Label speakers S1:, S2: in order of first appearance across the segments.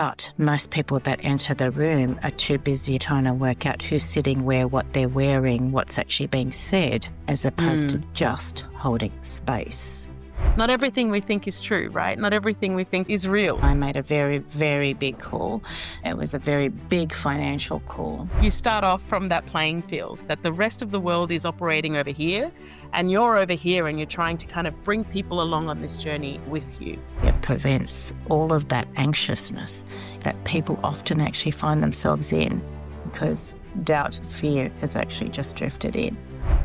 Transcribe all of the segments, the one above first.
S1: But most people that enter the room are too busy trying to work out who's sitting where, what they're wearing, what's actually being said, as opposed to just holding space.
S2: Not everything we think is true, right? Not everything we think is real.
S1: I made a very, very big call. It was a very big financial call.
S2: You start off from that playing field, that the rest of the world is operating over here, and you're over here, and you're trying to kind of bring people along on this journey with you.
S1: It prevents all of that anxiousness that people often actually find themselves in because doubt, fear has actually just drifted in.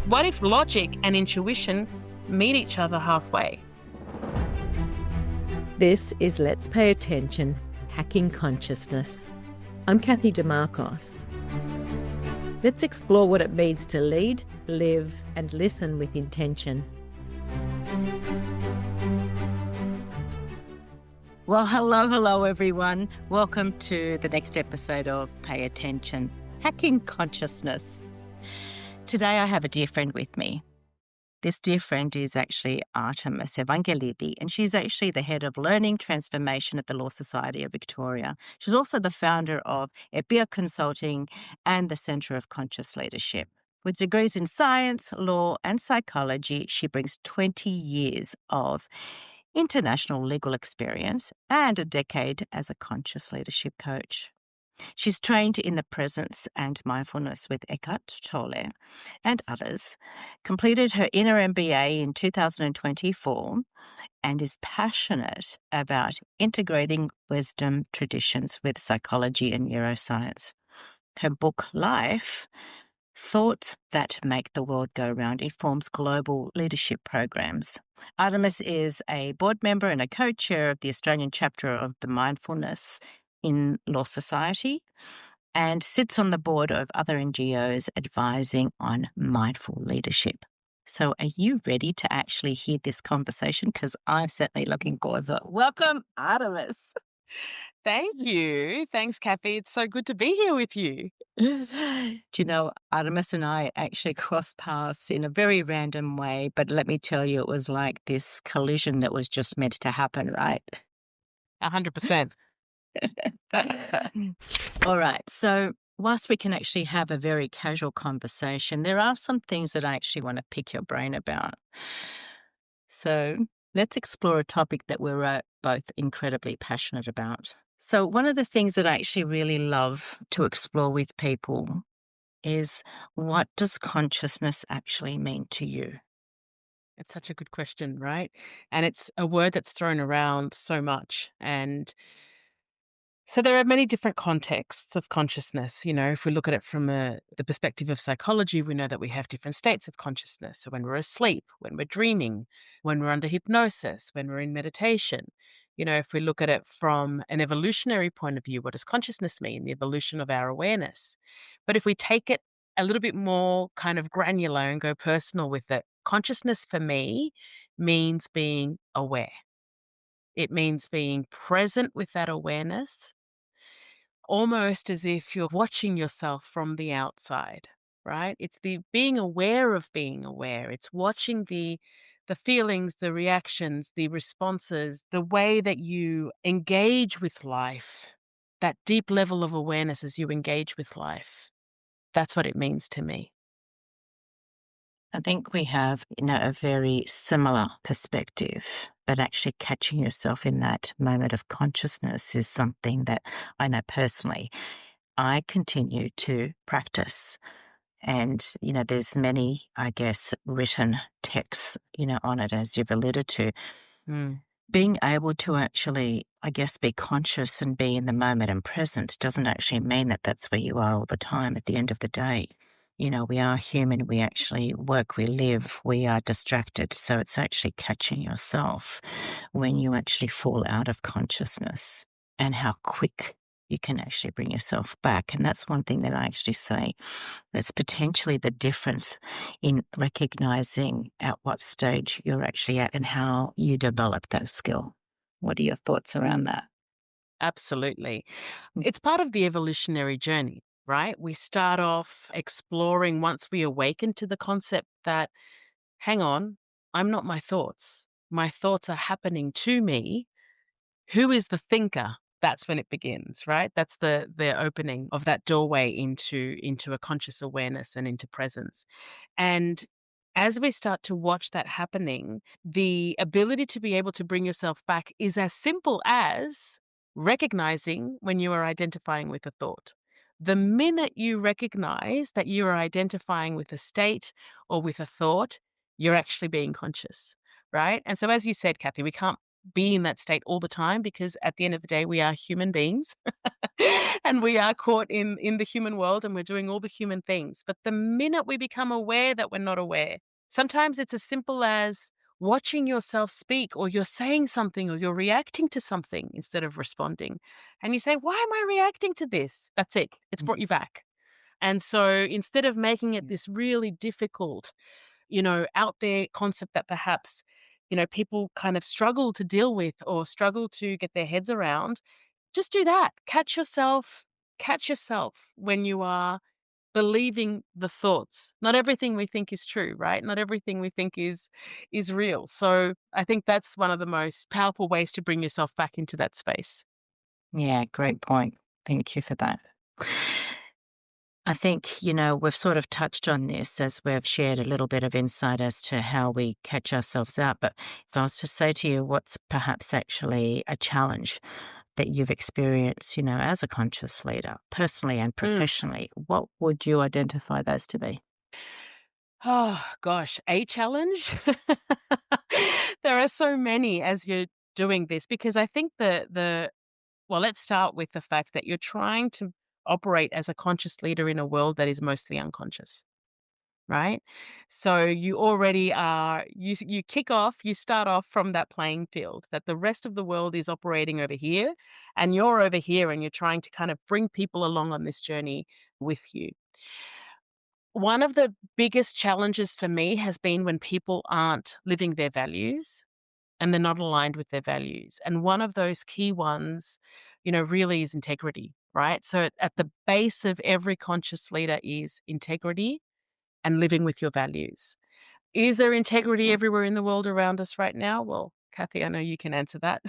S2: What if logic and intuition meet each other halfway?
S3: This is Let's Pay Attention, Hacking Consciousness. I'm Kathy DeMarcos. Let's explore what it means to lead, live, and listen with intention.
S1: Well, hello, everyone. Welcome to the next episode of Pay Attention, Hacking Consciousness. Today I have a dear friend with me. This dear friend is actually Artemis Evangelidi, and she's actually the head of Learning Transformation at the Law Society of Victoria. She's also the founder of EPIA Consulting and the Centre of Conscious Leadership. With degrees in science, law, and psychology, she brings 20 years of international legal experience and a decade as a conscious leadership coach. She's trained in the presence and mindfulness with Eckhart Tolle and others, completed her inner MBA in 2024, and is passionate about integrating wisdom traditions with psychology and neuroscience. Her book, Life, Thoughts That Make the World Go Round, informs global leadership programs. Artemis is a board member and a co-chair of the Australian chapter of the Mindfulness in Law Society and sits on the board of other NGOs advising on mindful leadership. So are you ready to actually hear this conversation? Because I'm certainly looking forward to it. Welcome, Artemis.
S2: Thank you. Thanks, Kathy. It's so good to be here with you.
S1: Do you know, Artemis and I actually crossed paths in a very random way, but let me tell you, it was like this collision that was just meant to happen, right?
S2: 100%.
S1: All right. So whilst we can actually have a very casual conversation, there are some things that I actually want to pick your brain about. So let's explore a topic that we're both incredibly passionate about. So one of the things that I actually really love to explore with people is, what does consciousness actually mean to you?
S2: It's such a good question, right? And it's a word that's thrown around so much. And so there are many different contexts of consciousness. You know, if we look at it from the perspective of psychology, we know that we have different states of consciousness. So when we're asleep, when we're dreaming, when we're under hypnosis, when we're in meditation. You know, if we look at it from an evolutionary point of view, what does consciousness mean? The evolution of our awareness. But if we take it a little bit more kind of granular and go personal with it, consciousness for me means being aware. It means being present with that awareness, almost as if you're watching yourself from the outside, right? It's the being aware of being aware. It's watching the feelings, the reactions, the responses, the way that you engage with life, that deep level of awareness as you engage with life. That's what it means to me.
S1: I think we have, a very similar perspective, but actually catching yourself in that moment of consciousness is something that I know personally I continue to practice. And, there's many, I guess, written texts, on it, as you've alluded to. Being able to actually, I guess, be conscious and be in the moment and present doesn't actually mean that that's where you are all the time at the end of the day. We are human, we actually work, we live, we are distracted. So it's actually catching yourself when you actually fall out of consciousness and how quick you can actually bring yourself back. And that's one thing that I actually say that's potentially the difference in recognizing at what stage you're actually at and how you develop that skill. What are your thoughts around that?
S2: Absolutely. It's part of the evolutionary journey, right? We start off exploring once we awaken to the concept that, hang on, I'm not my thoughts. My thoughts are happening to me. Who is the thinker? that's when it begins, right? That's the opening of that doorway into a conscious awareness and into presence. And as we start to watch that happening, the ability to be able to bring yourself back is as simple as recognizing when you are identifying with a thought. The minute you recognize that you are identifying with a state or with a thought, you're actually being conscious, right? And so, as you said, Kathy, we can't be in that state all the time because at the end of the day, we are human beings and we are caught in the human world and we're doing all the human things. But the minute we become aware that we're not aware, sometimes it's as simple as watching yourself speak, or you're saying something, or you're reacting to something instead of responding. And you say, why am I reacting to this? That's it. It's brought you back. And so instead of making it this really difficult, out there concept that perhaps, people kind of struggle to deal with or struggle to get their heads around, just do that. Catch yourself when you are believing the thoughts. Not everything we think is true, right? Not everything we think is real. So I think that's one of the most powerful ways to bring yourself back into that space.
S1: Yeah, great point. Thank you for that. I think, we've sort of touched on this as we've shared a little bit of insight as to how we catch ourselves out. But if I was to say to you, what's perhaps actually a challenge that you've experienced, as a conscious leader, personally and professionally, what would you identify those to be?
S2: Oh gosh, a challenge? There are so many as you're doing this, because I think well, let's start with the fact that you're trying to operate as a conscious leader in a world that is mostly unconscious, right? So you already are you start off from that playing field that the rest of the world is operating over here, and you're over here, and you're trying to kind of bring people along on this journey with you. One of the biggest challenges for me has been when people aren't living their values and they're not aligned with their values. And one of those key ones, really is integrity, right? So at the base of every conscious leader is integrity and living with your values. Is there integrity everywhere in the world around us right now? Well, Kathy, I know you can answer that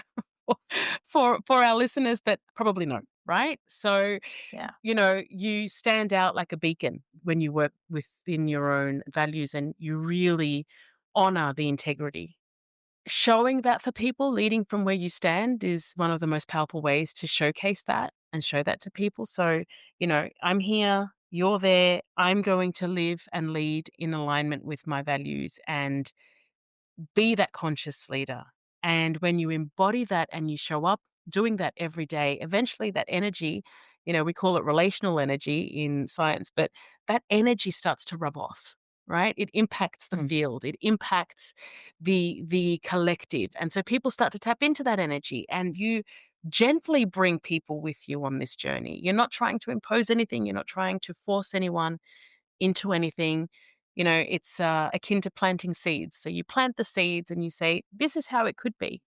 S2: for our listeners, but probably no, right? So
S1: Yeah.
S2: you stand out like a beacon when you work within your own values and you really honor the integrity. Showing that for people, leading from where you stand, is one of the most powerful ways to showcase that and show that to people. So, I'm here, you're there, I'm going to live and lead in alignment with my values and be that conscious leader. And when you embody that and you show up doing that every day, eventually that energy, we call it relational energy in science, but that energy starts to rub off, right? It impacts the
S1: Mm.
S2: field, it impacts the collective. And so people start to tap into that energy, and you gently bring people with you on this journey. You're not trying to impose anything, you're not trying to force anyone into anything. It's akin to planting seeds. So you plant the seeds and you say, this is how it could be.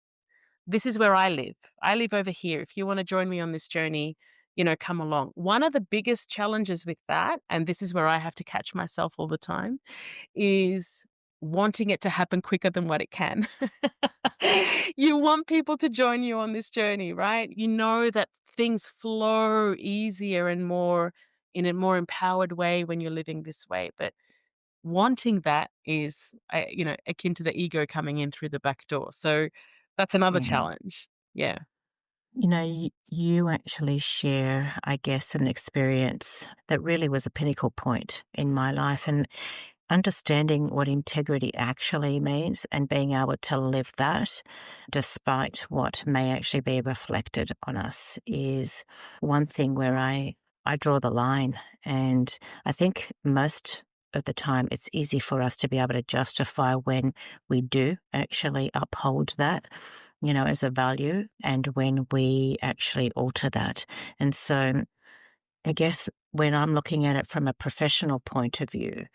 S2: This is where I live. I live over here. If you want to join me on this journey, come along. One of the biggest challenges with that, and this is where I have to catch myself all the time, is wanting it to happen quicker than what it can. You want people to join you on this journey, right? You know that things flow easier and more in a more empowered way when you're living this way. But wanting that is, akin to the ego coming in through the back door. So that's another
S1: Yeah.
S2: challenge. Yeah.
S1: You actually share, I guess, an experience that really was a pinnacle point in my life. And understanding what integrity actually means and being able to live that despite what may actually be reflected on us is one thing where I draw the line. And I think most of the time it's easy for us to be able to justify when we do actually uphold that, as a value, and when we actually alter that. And so I guess when I'm looking at it from a professional point of view,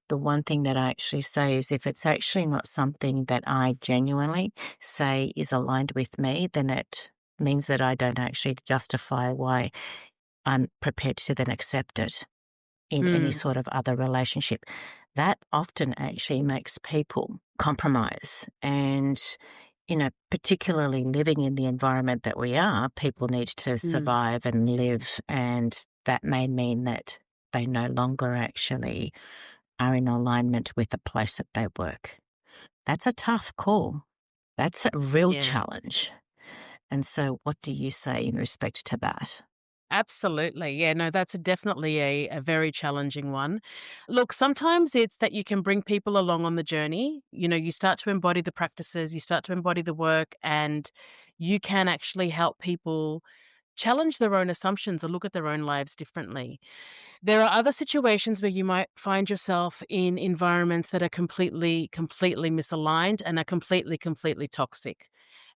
S1: the one thing that I actually say is if it's actually not something that I genuinely say is aligned with me, then it means that I don't actually justify why I'm prepared to then accept it in any
S2: Mm.
S1: sort of other relationship. That often actually makes people compromise. And particularly living in the environment that we are, people need to
S2: Mm.
S1: survive and live, and that may mean that they no longer actually are in alignment with the place that they work. That's a tough call. That's a real
S2: Yeah.
S1: challenge. And so what do you say in respect to that?
S2: Absolutely. Yeah, no, that's definitely a very challenging one. Look, sometimes it's that you can bring people along on the journey. You start to embody the practices, you start to embody the work, and you can actually help people challenge their own assumptions or look at their own lives differently. There are other situations where you might find yourself in environments that are completely misaligned and are completely toxic.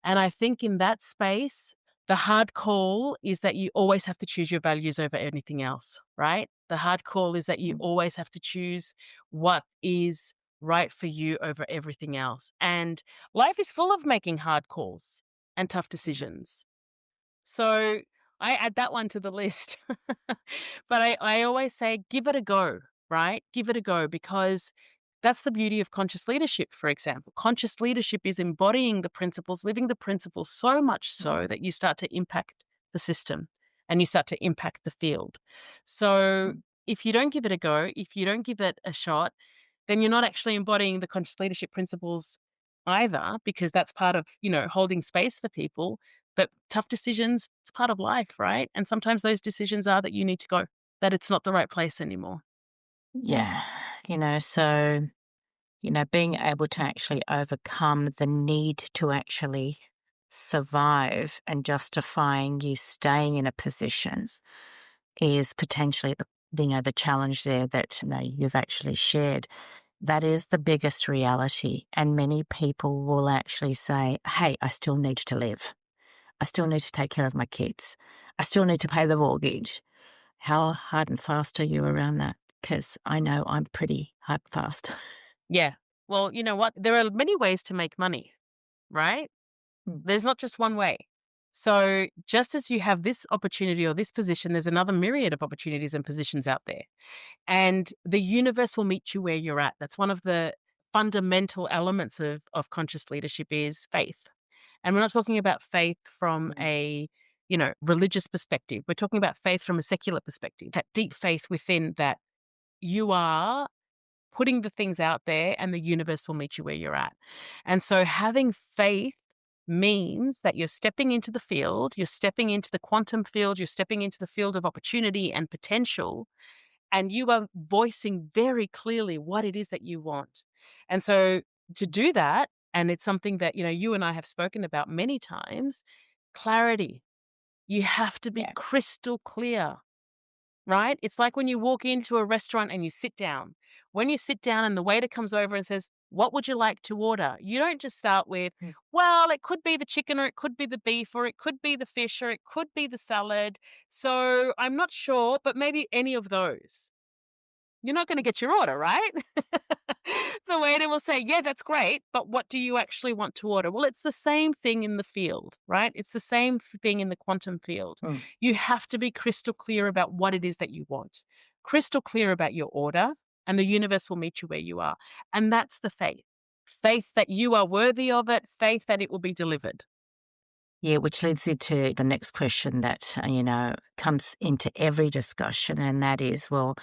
S2: And I think in that space, the hard call is that you always have to choose your values over anything else, right? The hard call is that you
S1: Mm.
S2: always have to choose what is right for you over everything else. And life is full of making hard calls and tough decisions. So I add that one to the list. But I always say, give it a go, right? Give it a go because that's the beauty of conscious leadership, for example. Conscious leadership is embodying the principles, living the principles so much so that you start to impact the system and you start to impact the field. So
S1: Mm.
S2: if you don't give it a go, if you don't give it a shot, then you're not actually embodying the conscious leadership principles either, because that's part of, holding space for people. But tough decisions, it's part of life, right? And sometimes those decisions are that you need to go, that it's not the right place anymore.
S1: Yeah. So, being able to actually overcome the need to actually survive and justifying you staying in a position is potentially the challenge there that you've actually shared. That is the biggest reality. And many people will actually say, hey, I still need to live. I still need to take care of my kids. I still need to pay the mortgage. How hard and fast are you around that? Because I know I'm pretty hard and fast.
S2: Yeah. Well, you know what? There are many ways to make money, right?
S1: Mm.
S2: There's not just one way. So just as you have this opportunity or this position, there's another myriad of opportunities and positions out there. And the universe will meet you where you're at. That's one of the fundamental elements of conscious leadership is faith. And we're not talking about faith from
S1: Mm.
S2: a, religious perspective. We're talking about faith from a secular perspective, that deep faith within that you are putting the things out there and the universe will meet you where you're at. And so having faith means that you're stepping into the field, you're stepping into the quantum field, you're stepping into the field of opportunity and potential, and you are voicing very clearly what it is that you want. And so to do that, and it's something that, you and I have spoken about many times, clarity. You have to be
S1: Yeah.
S2: crystal clear, right? It's like when you walk into a restaurant and you sit down. When you sit down and the waiter comes over and says, "What would you like to order?" You don't just start with,
S1: Mm.
S2: "Well, it could be the chicken or it could be the beef or it could be the fish or it could be the salad. So I'm not sure, but maybe any of those." You're not gonna get your order, right? The waiter will say, "Yeah, that's great, but what do you actually want to order?" Well, it's the same thing in the field, right? It's the same thing in the quantum field.
S1: Mm.
S2: You have to be crystal clear about what it is that you want, crystal clear about your order, and the universe will meet you where you are. And that's the faith. Faith that you are worthy of it, faith that it will be delivered.
S1: Yeah, which leads into the next question that, comes into every discussion. And that is, well,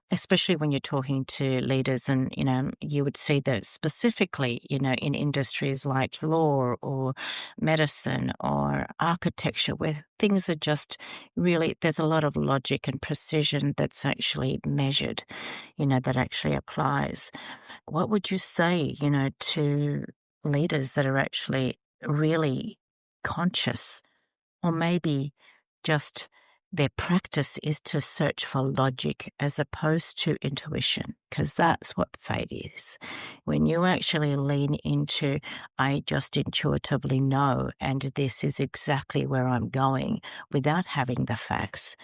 S1: especially when you're talking to leaders and, you would see that specifically, in industries like law or medicine or architecture, where things are just really, there's a lot of logic and precision that's actually measured, that actually applies. What would you say, to leaders that are actually really conscious, or maybe just their practice is to search for logic as opposed to intuition, because that's what faith is. When you actually lean into, I just intuitively know, and this is exactly where I'm going without having the facts,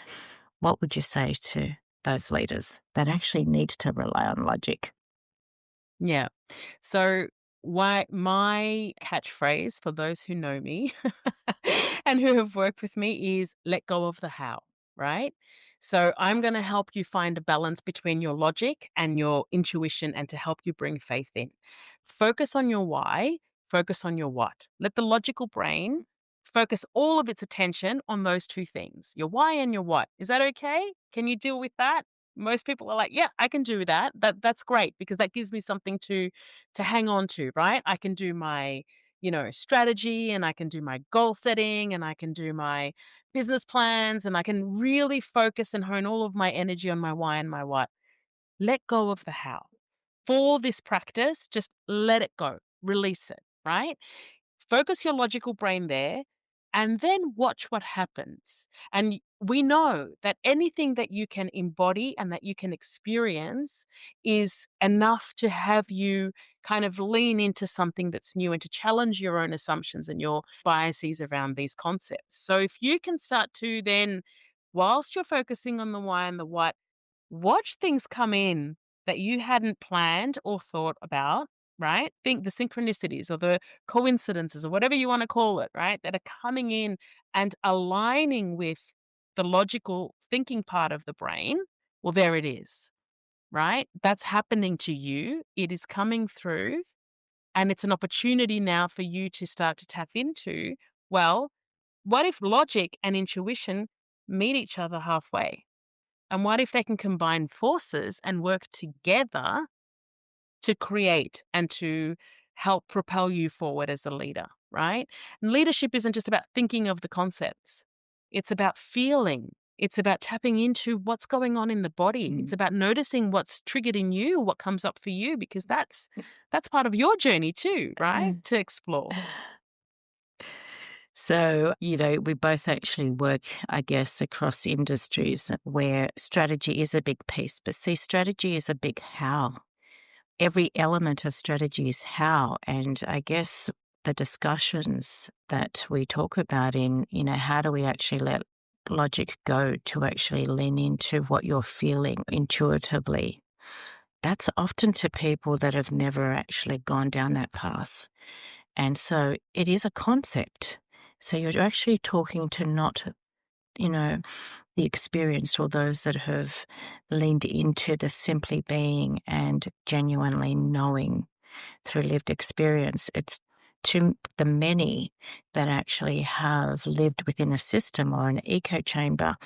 S1: what would you say to those leaders that actually need to rely on logic?
S2: Yeah. So why my catchphrase for those who know me and who have worked with me is let go of the how, right? So I'm going to help you find a balance between your logic and your intuition and to help you bring faith in. Focus on your why. focus on your what. Let the logical brain focus all of its attention on those two things, your why and your what. Is that okay? Can you deal with that? Most people are like, yeah, I can do that. That's great because that gives me something to hang on to, right? I can do my, strategy, and I can do my goal setting, and I can do my business plans, and I can really focus and hone all of my energy on my why and my what. Let go of the how. For this practice, just let it go, release it, right? Focus your logical brain there and then watch what happens. And we know that anything that you can embody and that you can experience is enough to have you kind of lean into something that's new and to challenge your own assumptions and your biases around these concepts. So if you can start to then, whilst you're focusing on the why and the what, watch things come in that you hadn't planned or thought about, right? Think the synchronicities or the coincidences or whatever you want to call it, right? That are coming in and aligning with the logical thinking part of the brain. Well, there it is, right? That's happening to you. It is coming through. And it's an opportunity now for you to start to tap into, well, what if logic and intuition meet each other halfway? And what if they can combine forces and work together to create and to help propel you forward as a leader, right? And leadership isn't just about thinking of the concepts. It's about feeling. It's about tapping into what's going on in the body. It's about noticing what's triggered in you, what comes up for you, because that's part of your journey too, right? To explore.
S1: So, we both actually work, I guess, across industries where strategy is a big piece. But see, strategy is a big how. Every element of strategy is how. And I guess the discussions that we talk about in, how do we actually let logic go to actually lean into what you're feeling intuitively? That's often to people that have never actually gone down that path. And so it is a concept. So you're actually talking to not, the experienced or those that have leaned into the simply being and genuinely knowing through lived experience. It's to the many that actually have lived within a system or an echo chamber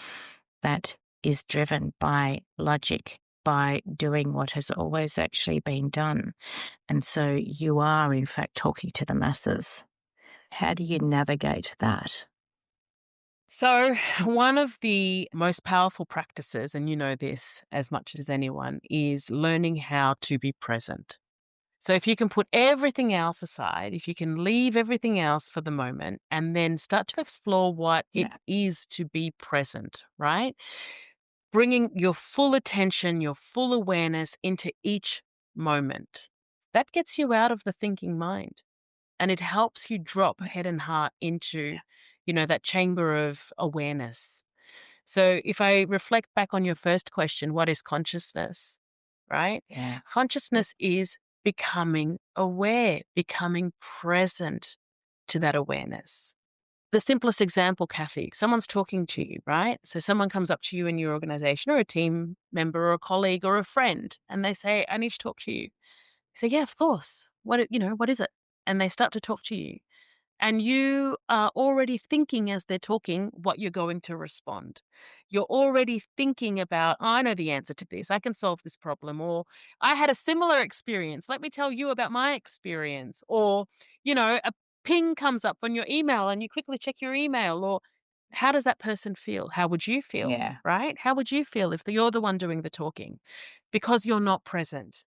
S1: that is driven by logic, by doing what has always actually been done. And so you are, in fact, talking to the masses. How do you navigate that?
S2: So, one of the most powerful practices, and you know this as much as anyone, is learning how to be present. So, if you can put everything else aside, if you can leave everything else for the moment and then start to explore what it is to be present, right? Bringing your full attention, your full awareness into each moment. That gets you out of the thinking mind. And it helps you drop head and heart into, that chamber of awareness. So if I reflect back on your first question, what is consciousness, right?
S1: Yeah.
S2: Consciousness is becoming aware, becoming present to that awareness. The simplest example, Kathy, someone's talking to you, right? So someone comes up to you in your organization or a team member or a colleague or a friend, and they say, I need to talk to you. You say, yeah, of course. What is it? And they start to talk to you. And you are already thinking as they're talking what you're going to respond. You're already thinking about, oh, I know the answer to this. I can solve this problem. Or I had a similar experience. Let me tell you about my experience. Or, a ping comes up on your email and you quickly check your email. Or how does that person feel? How would you feel?
S1: Yeah.
S2: Right? How would you feel if you're the one doing the talking? Because you're not present.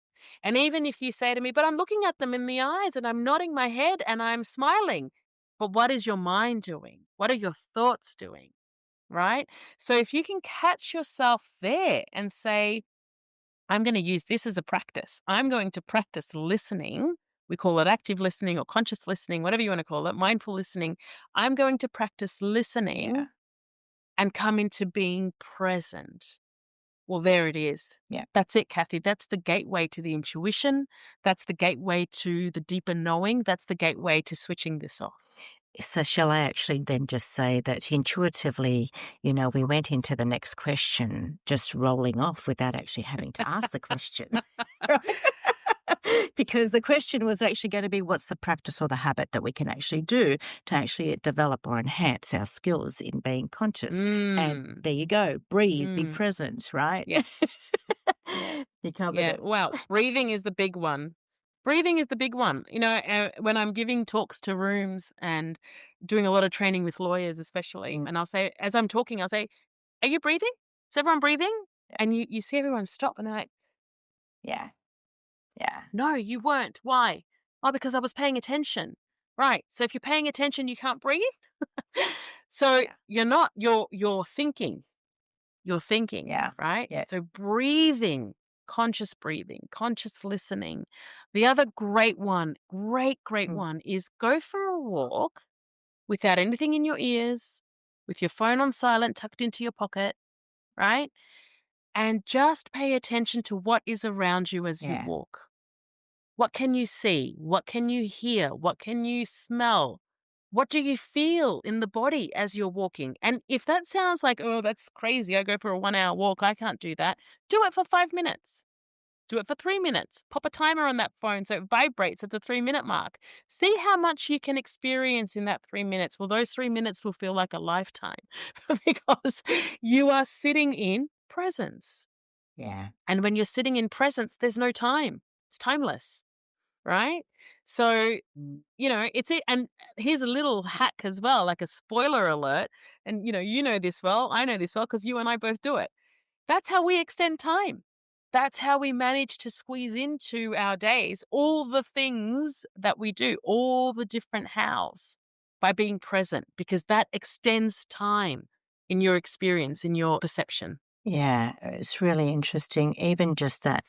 S2: And even if you say to me, but I'm looking at them in the eyes and I'm nodding my head and I'm smiling. But what is your mind doing? What are your thoughts doing? Right? So if you can catch yourself there and say, I'm going to use this as a practice. I'm going to practice listening. We call it active listening or conscious listening, whatever you want to call it, mindful listening. I'm going to practice listening and come into being present. Well, there it is.
S1: Yeah.
S2: That's it, Kathy. That's the gateway to the intuition. That's the gateway to the deeper knowing. That's the gateway to switching this off.
S1: So shall I actually then just say that intuitively, we went into the next question just rolling off without actually having to ask the question. Right? because the question was actually going to be what's the practice or the habit that we can actually do to actually develop or enhance our skills in being conscious. And
S2: Mm.
S1: there you go, breathe, be
S2: Mm.
S1: present, right?
S2: Yeah. Yeah.
S1: You covered
S2: Yeah.
S1: it.
S2: Well, breathing is the big one. Breathing is the big one. When I'm giving talks to rooms and doing a lot of training with lawyers, especially,
S1: Mm.
S2: and I'll say, as I'm talking, I'll say, "Are you breathing? Is everyone breathing?" And you see everyone stop and they're like,
S1: Yeah, yeah,
S2: "No, you weren't. Why?" "Oh, because I was paying attention." Right. So if you're paying attention, you can't breathe. So
S1: yeah,
S2: you're not. You're thinking. You're thinking,
S1: yeah,
S2: right?
S1: yeah.
S2: So breathing, conscious listening. The other great one, great
S1: Mm.
S2: one is go for a walk without anything in your ears, with your phone on silent tucked into your pocket, right? And just pay attention to what is around you as you
S1: Yeah,
S2: walk. What can you see? What can you hear? What can you smell? What do you feel in the body as you're walking? And if that sounds like, oh, that's crazy, I go for a 1 hour walk, I can't do that. Do it for 5 minutes. Do it for 3 minutes. Pop a timer on that phone so it vibrates at the 3 minute mark. See how much you can experience in that 3 minutes. Well, those 3 minutes will feel like a lifetime because you are sitting in presence.
S1: yeah.
S2: And when you're sitting in presence, there's no time, it's timeless. Right? So, it's it. And here's a little hack as well, like a spoiler alert. And, you know this well, I know this well because you and I both do it. That's how we extend time. That's how we manage to squeeze into our days all the things that we do, all the different hows by being present, because that extends time in your experience, in your perception.
S1: Yeah, it's really interesting. Even just that,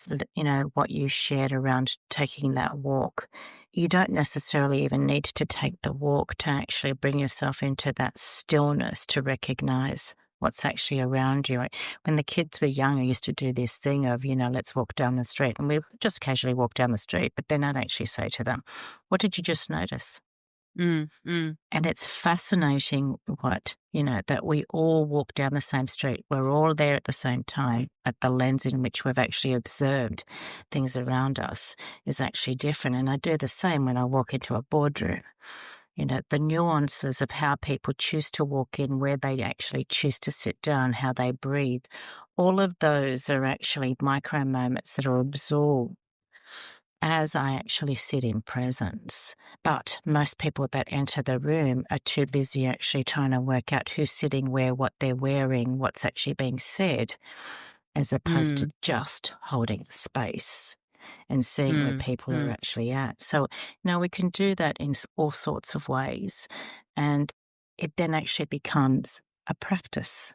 S1: what you shared around taking that walk. You don't necessarily even need to take the walk to actually bring yourself into that stillness to recognize what's actually around you. When the kids were young, I used to do this thing of, let's walk down the street. And we would just casually walk down the street, but then I'd actually say to them, what did you just notice?
S2: Mm, mm,
S1: And it's fascinating that we all walk down the same street. We're all there at the same time, but the lens in which we've actually observed things around us is actually different. And I do the same when I walk into a boardroom. The nuances of how people choose to walk in, where they actually choose to sit down, how they breathe, all of those are actually micro moments that are absorbed as I actually sit in presence. But most people that enter the room are too busy actually trying to work out who's sitting where, what they're wearing, what's actually being said, as opposed to
S2: mm,
S1: just holding the space and seeing where
S2: mm,
S1: people are
S2: mm,
S1: actually at. So now we can do that in all sorts of ways. And it then actually becomes a practice.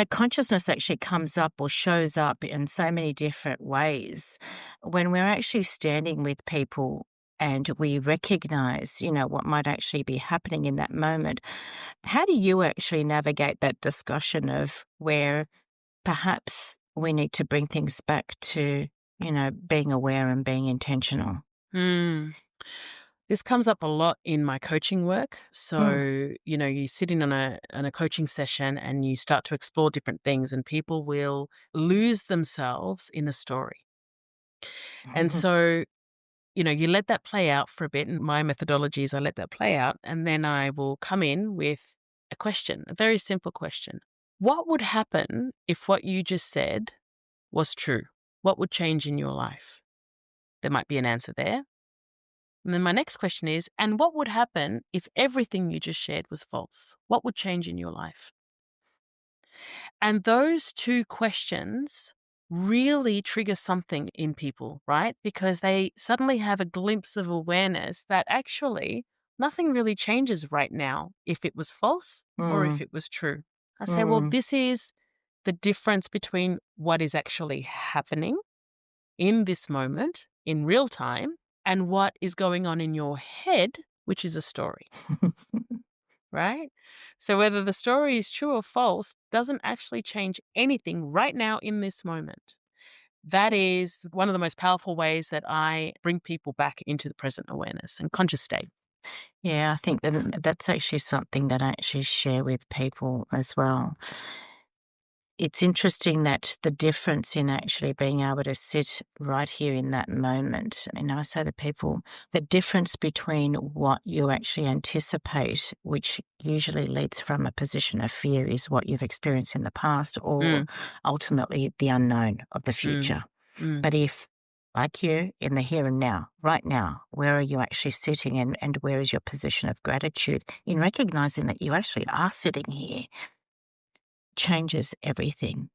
S1: Consciousness actually comes up or shows up in so many different ways. When we're actually standing with people and we recognize, what might actually be happening in that moment, how do you actually navigate that discussion of where perhaps we need to bring things back to, being aware and being intentional?
S2: mm. This comes up a lot in my coaching work.
S1: Mm.
S2: So, you sit in on a coaching session and you start to explore different things and people will lose themselves in a story. And so, you let that play out for a bit. And my methodology is I let that play out and then I will come in with a question, a very simple question. What would happen if what you just said was true? What would change in your life? There might be an answer there. And then my next question is, and what would happen if everything you just shared was false? What would change in your life? And those two questions really trigger something in people, right? Because they suddenly have a glimpse of awareness that actually nothing really changes right now if it was false or if
S1: Mm,
S2: it was true. I say, well,
S1: mm.
S2: this is the difference between what is actually happening in this moment, in real time, and what is going on in your head, which is a story, right? So whether the story is true or false doesn't actually change anything right now in this moment. That is one of the most powerful ways that I bring people back into the present awareness and conscious state.
S1: Yeah, I think that that's actually something that I actually share with people as well. it's interesting that the difference in actually being able to sit right here in that moment. And I say to people, the difference between what you actually anticipate, which usually leads from a position of fear, is what you've experienced in the past, or ultimately the unknown of the future. But if, like you, in the here and now, right now, where are you actually sitting, and where is your position of gratitude in recognizing that you actually are sitting here, changes everything.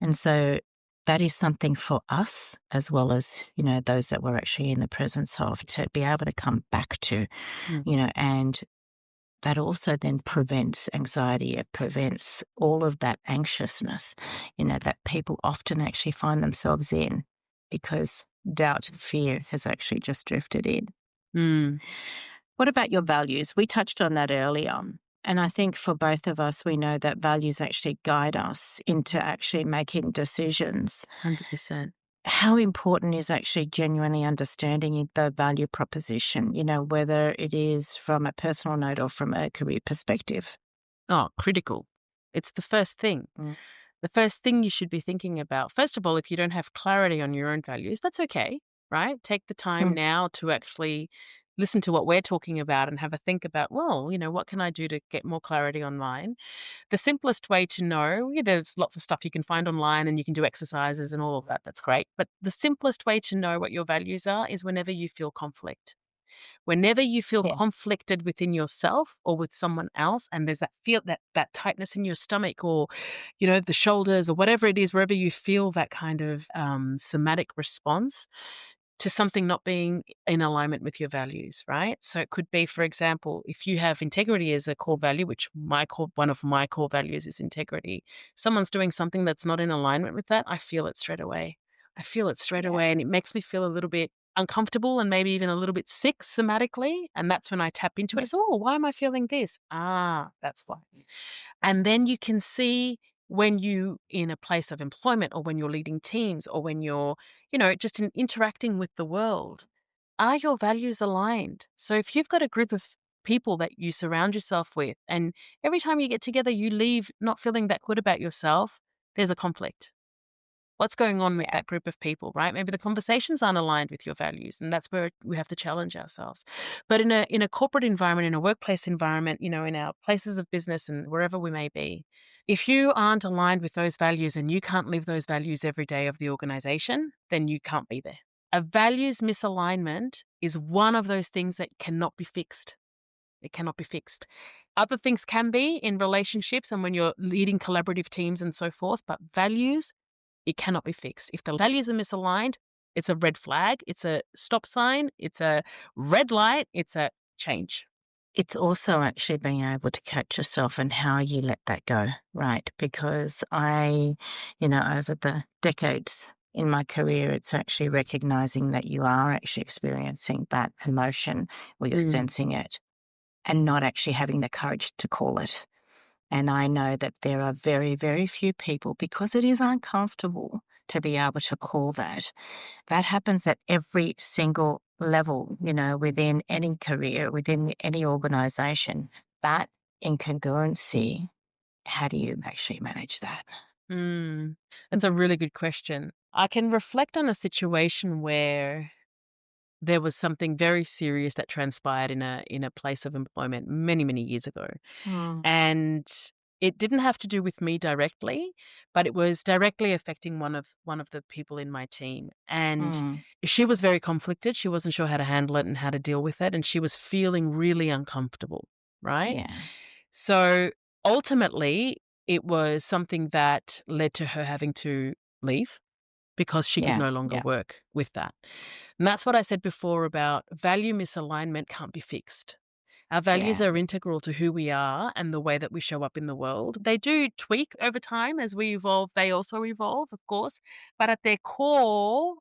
S1: And so that is something for us, as well as, those that we're actually in the presence of, to be able to come back to, and that also then prevents anxiety. It prevents all of that anxiousness, that people often actually find themselves in because doubt, fear has actually just drifted in. What about your values? We touched on that earlier. And I think for both of us, we know that values actually guide us into actually making decisions.
S2: 100%.
S1: How important is actually genuinely understanding the value proposition, whether it is from a personal note or from a career perspective?
S2: Oh, critical. It's the first thing. The first thing you should be thinking about. First of all, if you don't have clarity on your own values, that's okay, right? Take the time now to actually listen to what we're talking about and have a think about, well, what can I do to get more clarity on mine? The simplest way to know, there's lots of stuff you can find online and you can do exercises and all of that. That's great. But the simplest way to know what your values are is whenever you feel conflict. Whenever you feel conflicted within yourself or with someone else, and there's that tightness in your stomach, or the shoulders, or whatever it is, wherever you feel that kind of somatic response to something not being in alignment with your values, right? So it could be, for example, if you have integrity as a core value, which one of my core values is integrity. Someone's doing something that's not in alignment with that, I feel it straight away. And it makes me feel a little bit uncomfortable and maybe even a little bit sick somatically. And that's when I tap into it. So, why am I feeling this? That's why. And then you can see when you in a place of employment, or when you're leading teams, or when you're, just interacting with the world, are your values aligned? So if you've got a group of people that you surround yourself with, and every time you get together, you leave not feeling that good about yourself, there's a conflict. What's going on with that group of people, right? Maybe the conversations aren't aligned with your values, and that's where we have to challenge ourselves. But in a corporate environment, in a workplace environment, in our places of business and wherever we may be, if you aren't aligned with those values and you can't live those values every day of the organization, then you can't be there. A values misalignment is one of those things that cannot be fixed. It cannot be fixed. Other things can be in relationships and when you're leading collaborative teams and so forth, but values, it cannot be fixed. If the values are misaligned, it's a red flag, it's a stop sign, it's a red light, it's a change.
S1: It's also actually being able to catch yourself and how you let that go, right? Because over the decades in my career, it's actually recognizing that you are actually experiencing that emotion, or you're sensing it, and not actually having the courage to call it. And I know that there are very, very few people, because it is uncomfortable to be able to call that. That happens at every single level, within any career, within any organization. That incongruency, how do you actually manage that?
S2: That's a really good question. I can reflect on a situation where there was something very serious that transpired in a place of employment many, many years ago. And it didn't have to do with me directly, but it was directly affecting one of the people in my team. And she was very conflicted. She wasn't sure how to handle it and how to deal with it. And she was feeling really uncomfortable, right?
S1: Yeah.
S2: So ultimately, it was something that led to her having to leave because she could no longer work with that. And that's what I said before about value misalignment can't be fixed. Our values are integral to who we are and the way that we show up in the world. They do tweak over time as we evolve. They also evolve, of course, but at their core,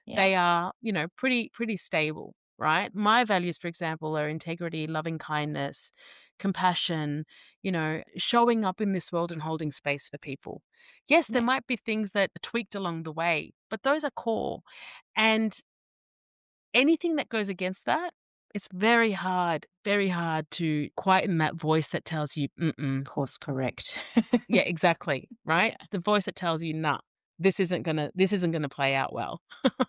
S2: they are, pretty stable, right? My values, for example, are integrity, loving kindness, compassion, showing up in this world and holding space for people. Yes, there might be things that are tweaked along the way, but those are core. And anything that goes against that It's very hard to quieten that voice that tells you, mm-mm.
S1: Course correct.
S2: Yeah, exactly, right?
S1: Yeah.
S2: The voice that tells you, nah, this isn't gonna play out well.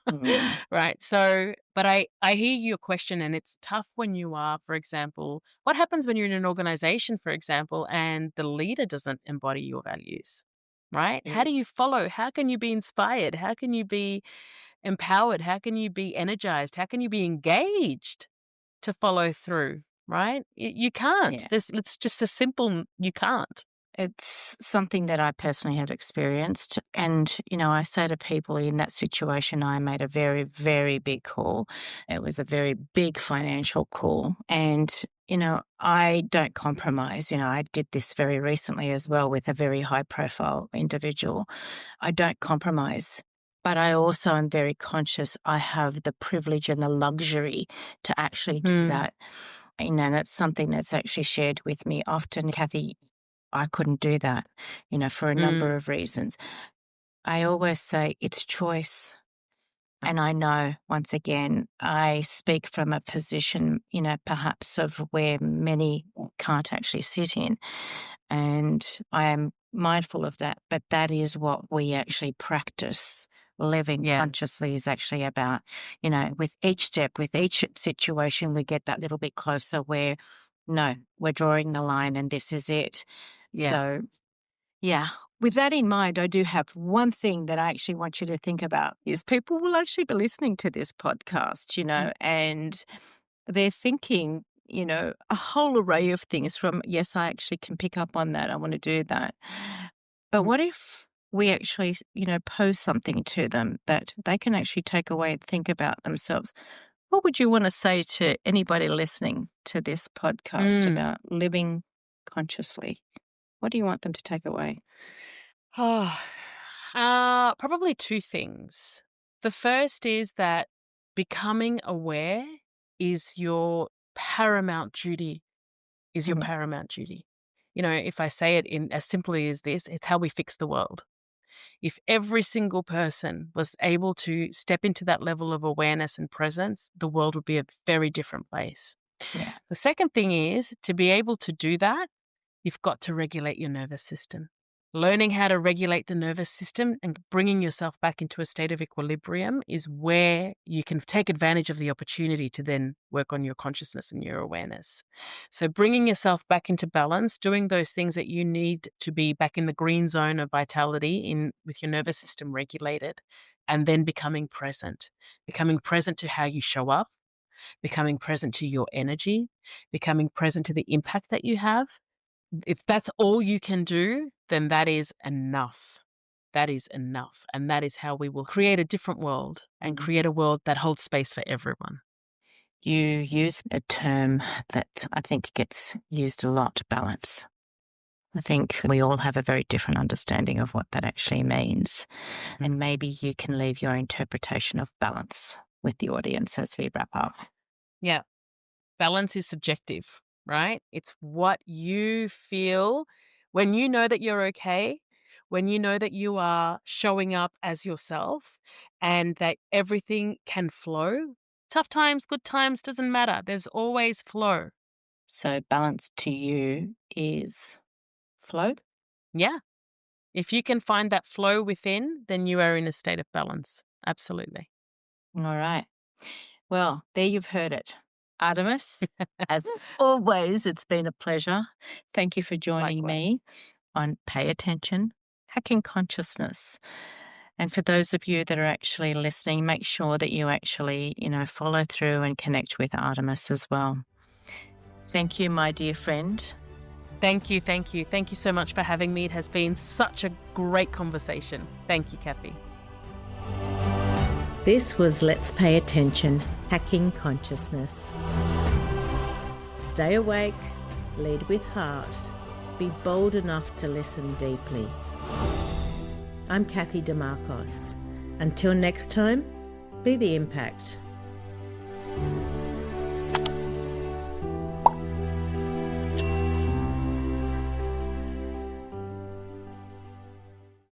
S1: Mm.
S2: Right? So, but I hear your question, and it's tough when you are, for example, what happens when you're in an organization, for example, and the leader doesn't embody your values, right? How
S1: Yeah.
S2: do you follow? How can you be inspired? How can you be empowered? How can you be energized? How can you be engaged to follow through, right? You can't.
S1: Yeah.
S2: It's just a simple, you can't.
S1: It's something that I personally have experienced. And, I say to people in that situation, I made a very, very big call. It was a very big financial call. And, I don't compromise. I did this very recently as well with a very high profile individual. I don't compromise. But I also am very conscious I have the privilege and the luxury to actually do
S2: Mm,
S1: that. And it's something that's actually shared with me often, Kathy. I couldn't do that, for a
S2: mm,
S1: number of reasons. I always say it's choice. And I know, once again, I speak from a position, perhaps of where many can't actually sit in. And I am mindful of that. But that is what we actually practice. Living
S2: yeah,
S1: consciously is actually about, with each step, with each situation, we get that little bit closer where, no, we're drawing the line and this is it.
S2: yeah.
S1: So, yeah, with that in mind, I do have one thing that I actually want you to think about is people will actually be listening to this podcast, and they're thinking, a whole array of things from, yes, I actually can pick up on that. I want to do that. But what if we actually, pose something to them that they can actually take away and think about themselves? What would you want to say to anybody listening to this podcast
S2: Mm.
S1: about living consciously? What do you want them to take away?
S2: Oh, probably two things. The first is that becoming aware is your paramount duty, is your
S1: Mhm.
S2: paramount duty. If I say it in as simply as this, it's how we fix the world. If every single person was able to step into that level of awareness and presence, the world would be a very different place.
S1: Yeah.
S2: The second thing is to be able to do that, you've got to regulate your nervous system. Learning how to regulate the nervous system and bringing yourself back into a state of equilibrium is where you can take advantage of the opportunity to then work on your consciousness and your awareness. So bringing yourself back into balance, doing those things that you need to be back in the green zone of vitality with your nervous system regulated, and then becoming present to how you show up, becoming present to your energy, becoming present to the impact that you have. If that's all you can do, then that is enough. That is enough. And that is how we will create a different world and
S1: Mhm.
S2: create a world that holds space for everyone.
S1: You use a term that I think gets used a lot, balance. I think we all have a very different understanding of what that actually means. And maybe you can leave your interpretation of balance with the audience as we wrap up.
S2: Yeah. Balance is subjective, right? It's what you feel when you know that you're okay, when you know that you are showing up as yourself and that everything can flow. Tough times, good times, doesn't matter. There's always flow.
S1: So balance to you is flow.
S2: Yeah. If you can find that flow within, then you are in a state of balance. Absolutely.
S1: All right. Well, there you've heard it. Artemis, as always, it's been a pleasure. Thank you for joining
S2: Likewise.
S1: me on Pay Attention, Hacking Consciousness. And for those of you that are actually listening, make sure that you actually, follow through and connect with Artemis as well. Thank you, my dear friend.
S2: Thank you. Thank you. Thank you so much for having me. It has been such a great conversation. Thank you, Kathy.
S3: This was Let's Pay Attention, Hacking Consciousness. Stay awake, lead with heart, be bold enough to listen deeply. I'm Kathy DeMarcos. Until next time, be the impact.